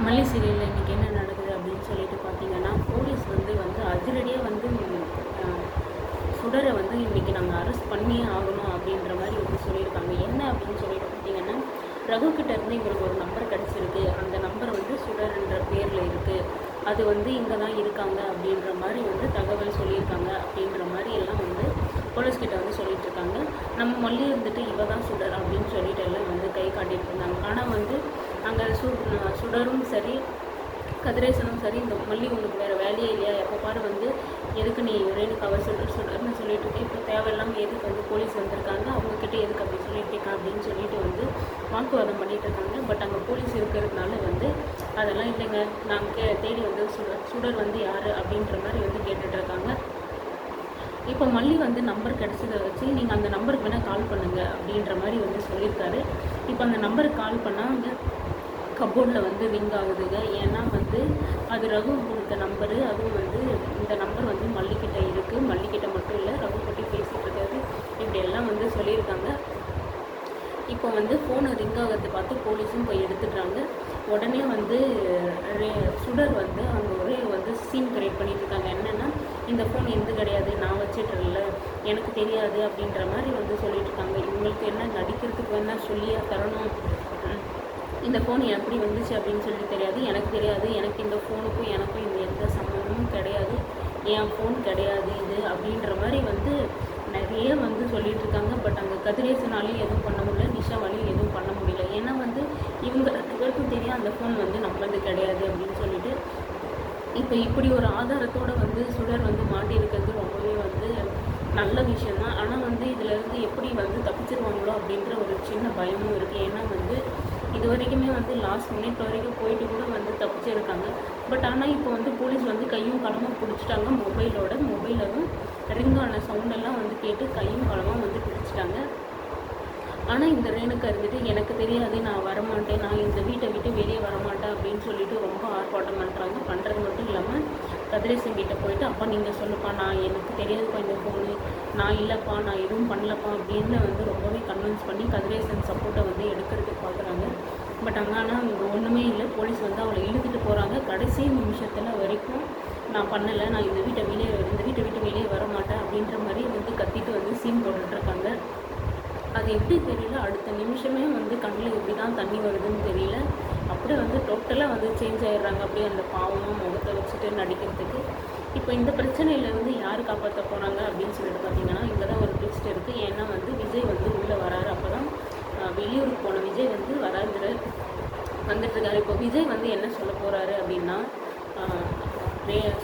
மல்லி சீரியலில் இன்றைக்கி என்ன நடக்குது அப்படின்னு சொல்லிட்டு பார்த்தீங்கன்னா, போலீஸ் வந்து அதிரடியாக சுடரை இன்றைக்கி நாங்கள் அரெஸ்ட் பண்ணியே ஆகணும் அப்படின்ற மாதிரி சொல்லியிருக்காங்க. என்ன அப்படின்னு சொல்லிட்டு பார்த்தீங்கன்னா, ரகுக்கிட்ட இருந்து எங்களுக்கு ஒரு நம்பர் கிடச்சிருக்கு. அந்த நம்பர் சுடர்ன்ற பேரில் இருக்குது. அது இங்கே தான் இருக்காங்க அப்படின்ற மாதிரி தகவல் சொல்லியிருக்காங்க. அப்படின்ற மாதிரி எல்லாம் போலீஸ்கிட்ட சொல்லிட்டு இருக்காங்க. நம்ம மல்லி இவ தான் சுடர் அப்படின்னு சொல்லிட்டு எல்லாம் கை காட்டிட்டு இருந்தாங்க. ஆனால் அங்கே சுடரும் சரி, கதிரேசனும் சரி, இந்த மல்லி உனக்கு வேறு வேலையே இல்லையா, எப்போ பாரு எதுக்கு நீ ரேணுகாவை சுடர்னு சொல்லிட்டு இருக்கேன், இப்போ தேவையில்லாமல் எதுக்கு போலீஸ் வந்திருக்காங்க, அவங்கக்கிட்ட எதுக்கு அப்படி சொல்லிட்டு இருக்கேன் அப்படின்னு சொல்லிட்டு வாக்குவாதம் பண்ணிகிட்டு இருக்காங்க. பட் அங்கே போலீஸ் இருக்கிறதுனால அதெல்லாம் இல்லைங்க, நாங்கள் தேடி சுடர் யார் அப்படின்ற மாதிரி கேட்டுட்டு இருக்காங்க. இப்போ மல்லி நம்பர் கிடச்சதை வச்சு நீங்கள் அந்த நம்பருக்கு வேணால் கால் பண்ணுங்கள் அப்படின்ற மாதிரி சொல்லியிருக்காரு. இப்போ அந்த நம்பருக்கு கால் பண்ணால் அங்கே கப்போர்டில் ரிங் ஆகுதுங்க. ஏன்னா அது ரகு கொடுத்த நம்பரு. அதுவும் இந்த நம்பர் மல்லிக்கிட்ட இருக்குது. மல்லிக்கிட்ட மட்டும் இல்லை, ரகு பற்றி பேசிகிட்டு இருக்காரு. இப்படி எல்லாம் சொல்லியிருக்காங்க. இப்போ ஃபோனு ரிங் ஆகிறத பார்த்து போலீஸும் போய் எடுத்துடுறாங்க. உடனே சுடர் அவங்க ஒரே சீன் கிரியேட் பண்ணிட்டு இருக்காங்க. என்னென்னா, இந்த ஃபோன் எந்த கிடையாது, நான் வச்சிட்றல, எனக்கு தெரியாது அப்படின்ற மாதிரி சொல்லிட்டு இருக்காங்க. இவங்களுக்கு என்ன நடிக்கிறதுக்கு வேணால் சொல்லியா தரணும், இந்த ஃபோன் எப்படி வந்துச்சு அப்படின்னு சொல்லிட்டு தெரியாது, எனக்கு தெரியாது, எனக்கு இந்த ஃபோனுக்கும் எனக்கும் இந்த எந்த சம்மந்தமும் கிடையாது, என் ஃபோன் கிடையாது இது அப்படின்ற மாதிரி நிறைய சொல்லிட்டு இருக்காங்க. பட் அங்கே கதிரேசனாலையும் எதுவும் பண்ண முடியல, நிஷாவாலையும் எதுவும் பண்ண முடியல. ஏன்னா இவங்க 2 பேருக்கும் தெரியும் அந்த ஃபோன் நம்மளது கிடையாது அப்படின்னு சொல்லிட்டு. இப்போ இப்படி ஒரு ஆதாரத்தோடு சுடர் மாட்டியிருக்கிறது ரொம்பவே நல்ல விஷயந்தான். ஆனால் இதிலேருந்து எப்படி தப்பிச்சிருவாங்களோ அப்படின்ற ஒரு சின்ன பயமும் இருக்குது. ஏன்னா இது வரைக்குமே லாஸ்ட் மினிட் வரைக்கும் போயிட்டு கூட தப்பிச்சிருக்காங்க. பட் ஆனால் இப்போ போலீஸ் கையும் களமும் பிடிச்சிட்டாங்க. மொபைலும் ரிங்கான சவுண்டெல்லாம் கேட்டு கையும் களமாக பிடிச்சிட்டாங்க. ஆனால் இந்த ரேணுகா எனக்கு தெரியாது, நான் வரமாட்டேன், நான் இந்த வீட்டை விட்டு வெளியே வரமாட்டேன் அப்படின்னு சொல்லிட்டு ரொம்ப ஆர்ப்பாட்டம் பண்ணுறாங்க. பண்ணுறது மட்டும் இல்லாமல் கதிரேசன் கிட்டே போயிட்டு, அப்பா நீங்கள் சொல்லுப்பா, நான் எனக்கு தெரியாதுப்பா இந்த ஃபோனு, நான் இல்லைப்பா, நான் எதுவும் பண்ணலப்பா அப்படின்னு ரொம்பவே கன்வின்ஸ் பண்ணி கதிரேசன் சப்போர்ட்டை எடுக்கிறதுக்கு பார்க்குறாங்க. பட் ஆனால் இங்கே ஒன்றுமே இல்லை. போலீஸ் அவளை இழுத்துட்டு போகிறாங்க. கடைசி நிமிஷத்தில் வரைக்கும் நான் பண்ணலை, நான் இந்த வீட்டை விட்டு வெளியே வர மாட்டேன் அப்படின்ற மாதிரி கத்திட்டு சீன் போட்டுட்ருக்காங்க. அது எப்படி தெரியல, அடுத்த நிமிஷமே கண்ணில் எப்படி தான் தண்ணி வருதுன்னு தெரியல. அப்படியே டோட்டலாக சேஞ்ச் ஆகிடுறாங்க. அப்படியே அந்த பாவமாக முகத்தை வச்சுட்டு நடிக்கிறதுக்கு. இப்போ இந்த பிரச்சனையில் யார் காப்பாற்ற போகிறாங்க அப்படின்னு சொல்லிட்டு பார்த்தீங்கன்னா, இங்கே தான் ஒரு ட்விஸ்ட் இருக்குது. ஏன்னா விஜய் உள்ளே வராரு. அப்போ தான் வெளியூருக்கு போன விஜய் வந்துட்டுருக்காரு. இப்போ விஜய் என்ன சொல்ல போகிறாரு அப்படின்னா,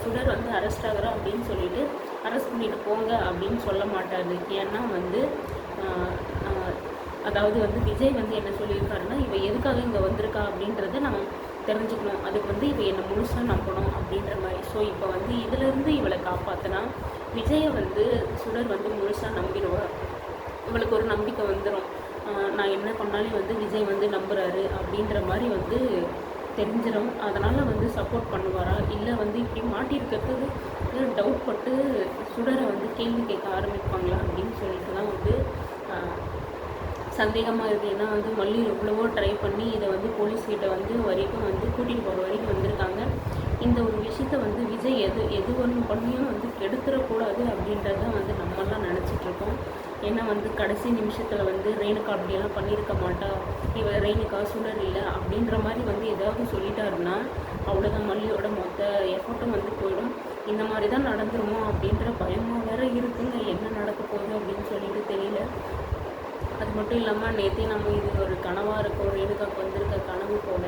சுடர் அரெஸ்ட் ஆகிறா அப்படின்னு சொல்லிட்டு அரெஸ்ட் பண்ணிட்டு போங்க அப்படின்னு சொல்ல மாட்டார். ஏன்னா அதாவது விஜய் என்ன சொல்லியிருக்காருன்னா, இவ எதுக்காக இங்கே வந்திருக்கா அப்படின்றத நம்ம தெரிஞ்சுக்கணும், அதுக்கு இவ என்னை முழுசாக நம்பணும் அப்படின்ற மாதிரி. ஸோ இப்போ இதிலேருந்து இவளை காப்பாற்றினா விஜயை சுடர் முழுசாக நம்பிடுவா. இவளுக்கு ஒரு நம்பிக்கை வந்துடும், நான் என்ன பண்ணாலும் விஜய் நம்புகிறாரு அப்படின்ற மாதிரி தெரிஞ்சிடும். அதனால் சப்போர்ட் பண்ணுவாரா, இல்லை இப்படி மாட்டியிருக்கிறதுக்கு டவுட் பட்டு சுடரை கேள்வி கேட்க ஆரம்பிப்பாங்களா அப்படின்னு சொல்லிட்டு தான் சந்தேகமாக இருக்குது. ஏன்னா மல்லி எவ்வளவோ ட்ரை பண்ணி இதை போலீஸ்கிட்ட வரைக்கும் கூட்டிகிட்டு போகிற வரைக்கும் வந்திருக்காங்க. இந்த ஒரு விஷயத்த விஜய் எது ஒன்று பண்ணியும் கெடுத்துடக்கூடாது அப்படின்றத நம்மலாம் நினச்சிட்ருக்கோம். ஏன்னா கடைசி நிமிஷத்தில் ரேணுகா அப்படியெல்லாம் பண்ணியிருக்க மாட்டா, இவ ரேணுகா சுடர் இல்லை அப்படின்ற மாதிரி ஏதாவது சொல்லிட்டாருன்னா அவ்வளோதான், மல்லியோட மொத்த எஃபர்ட்டும் போயிடும். இந்த மாதிரி தான் நடந்துருமோ அப்படின்ற பயமாக வேறு இருக்குங்க. என்ன நடக்க போகுது அப்படின்னு சொல்லிட்டு தெரியல. அது மட்டும் இல்லாமல் நேற்றே நம்ம இது ஒரு கனவாக இருக்கும், ரேணுகாவுக்கு வந்திருக்க கனவு போல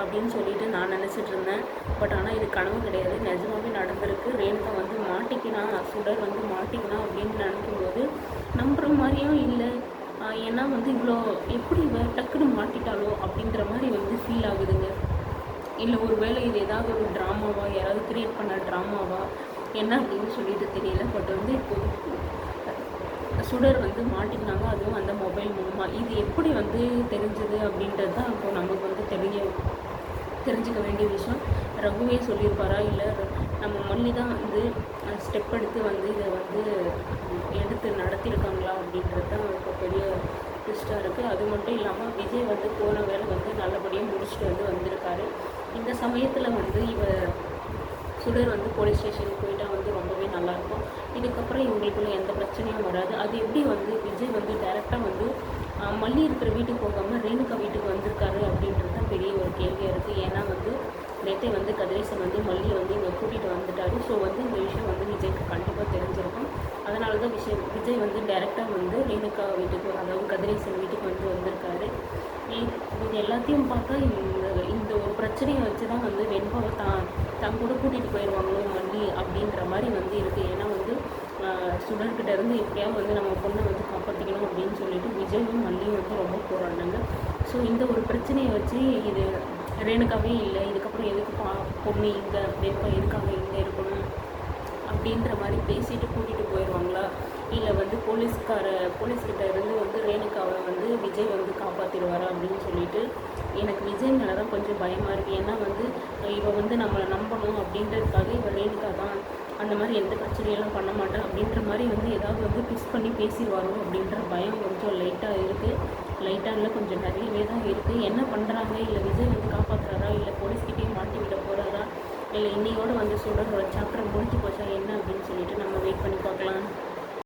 அப்படின்னு சொல்லிட்டு நான் நினச்சிட்டு இருந்தேன். பட் ஆனால் இது கனவு கிடையாது, நிஜமாகவே நடந்திருக்கு. ரேணுகா மாட்டிக்கினா, சுடர் மாட்டிக்கினா அப்படின்னு நினைக்கும்போது நம்புகிற மாதிரியும் இல்லை. ஏன்னா இவ்வளோ எப்படி டக்குன்னு மாட்டிட்டாலோ அப்படின்ற மாதிரி ஃபீல் ஆகுதுங்க. இல்லை ஒரு வேளை இது ஏதாவது ஒரு ட்ராமாவா, யாராவது க்ரியேட் பண்ண ட்ராமாவா என்ன அப்படின்னு சொல்லிட்டு தெரியல. பட் இப்போ சுடர் மாட்டிக்கினாங்க, அதுவும் அந்த மொபைல் மூலமாக. இது எப்படி தெரிஞ்சது அப்படின்றது தான் இப்போ நமக்கு தெரிஞ்சுக்க வேண்டிய விஷயம். ரகுவே சொல்லியிருப்பாரா, இல்லை நம்ம மல்லி தான் ஸ்டெப் எடுத்து இதை எடுத்து நடத்தியிருக்காங்களா அப்படின்றது தான் இப்போ பெரிய ட்விஸ்ட்டாக இருக்குது. அது மட்டும் இல்லாமல் விஜய் போன வேலை நல்லபடியாக முடிச்சுட்டு வந்திருக்காரு. சமயத்தில் வந்து சுடர் வந்து போலீஸ் ஸ்டேஷனுக்கு போயிட்டால் வந்து ரொம்பவே நல்லாயிருக்கும். இதுக்கப்புறம் இவங்களுக்குள்ள எந்த பிரச்சனையும் வராது. அது எப்படி வந்து விஜய் வந்து டைரெக்டாக வந்து மல்லி இருக்கிற வீட்டுக்கு போகாமல் ரேணுகா வீட்டுக்கு வந்திருக்காரு அப்படின்றது தான் பெரிய ஒரு கேள்வியாக இருக்குது. ஏன்னா வந்து நேற்றே வந்து கதிரேசன் வந்து மல்லியை வந்து இங்கே கூட்டிகிட்டு வந்துட்டார். ஸோ வந்து இந்த விஷயம் வந்து விஜய்க்கு கண்டிப்பாக தெரிஞ்சிருக்கும். அதனால தான் விஜய் வந்து டைரெக்டாக வந்து ரேணுகா வீட்டுக்கு, அதாவது கதிரேசன் வீட்டுக்கு வந்து வந்திருக்காரு. இது எல்லாத்தையும் பார்த்தா இந்த ஒரு பிரச்சனையை வச்சு தான் வந்து வெண்பாவை தான் கூட கூட்டிகிட்டு போயிடுவாங்களோ மல்லி அப்படின்ற மாதிரி வந்து இருக்குது. ஏன்னா வந்து சுடர்கிட்ட இருந்து எப்படியாவது வந்து நம்ம பொண்ணை வந்து காப்பாற்றிக்கணும் அப்படின்னு சொல்லிட்டு விஜயும் மல்லியும் வந்து ரொம்ப போராடினாங்க. ஸோ இந்த ஒரு பிரச்சனையை வச்சு இது ரேணுகாவே இல்லை, இதுக்கப்புறம் எதுக்கு பொண்ணு இங்கே வெண்பா எதுக்காக இங்கே இருக்கணும் அப்படின்ற மாதிரி பேசிட்டு கூட்டிகிட்டு போயிடுவாங்களா, இல்லை வந்து போலீஸ்கிட்ட இருந்து வந்து ரேணுகாவை வந்து விஜய் வந்து காப்பாற்றிடுவாரா அப்படின்னு சொல்லிட்டு எனக்கு விஜய் மேலே தான் கொஞ்சம் பயமாக இருக்குது. ஏன்னா வந்து இவள் வந்து நம்மளை நம்பணும் அப்படின்றதுக்காக இவள் ரேணுகா தான் அந்த மாதிரி எந்த பிரச்சனையெல்லாம் பண்ண மாட்டேன் அப்படின்ற மாதிரி வந்து ஏதாவது வந்து பிஸ் பண்ணி பேசிடுவாரோ அப்படின்ற பயம் கொஞ்சம் லைட்டாக இருக்குது. லைட்டாக இல்லை, கொஞ்சம் நிறையவே தான் இருக்குது. என்ன பண்ணுறாங்க, இல்லை விஜய் வந்து காப்பாற்றுறாரா, இல்லை போலீஸ்கிட்டையும் மாட்டி விட போகிறாரா, இல்லை இன்னையோடு வந்து சுடர் சாப்டர் முடிஞ்சு போச்சா என்ன அப்படின்னு சொல்லிட்டு நம்ம வெயிட் பண்ணி பார்க்கலாம்.